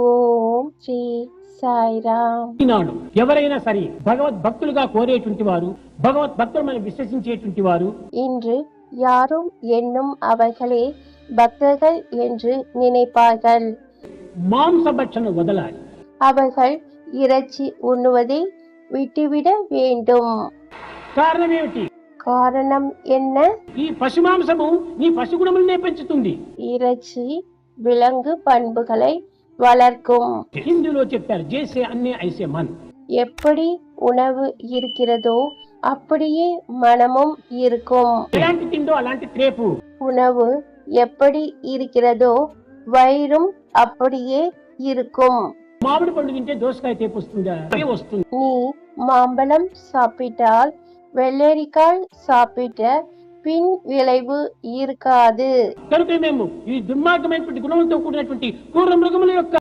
ఓం శ్రీ సాయిరామ్. ఈనాడు ఎవరైనా సరే భగవద్భక్తులుగా కోరేటువంటి వారు, భగవద్భక్తులను విశ్వసించేటువంటి వారు, இன்று யாரும் எண்ணும் அவர்களே பக்தர்கள் என்று நினைப்பார்கள். மாம்சபட்சண వదలాలి. அவர்கள் இறைச்சி உண்ணுவதை விட்டுவிட வேண்டும். కారణం ఏమిటి? காரணம் என்ன? ఈ పశుమాంసము నీ పశుగుణములనే పెంచుతుంది. இறைச்சி விலங்கு பண்புகளை வளர்க்கும். హిందీలో చెప్పారు, జైసే అన్నే ఐసే మన్. எப்படி உணவு இருக்கிறதோ அப்படியே மனமும் இருக்கும். ఎలాంటి తిండో అలాంటి త్రేపు. உணவு எப்படி இருக்கிறதோ வயிறும் அப்படியே இருக்கும். మామిడి పండు తింటే దోసకాయ తేపు వస్తుందా? వస్తుంది. நீ மாம்பழம் சாப்பிட்டால் வெள்ளரிக்காய் சாப்பிட்ட பின் விளைவு இருக்காது. కనుక మేము ఈ దుర్మార్గమైనటువంటి గుణములతో కూడినటువంటి క్రూర మృగముల యొక్క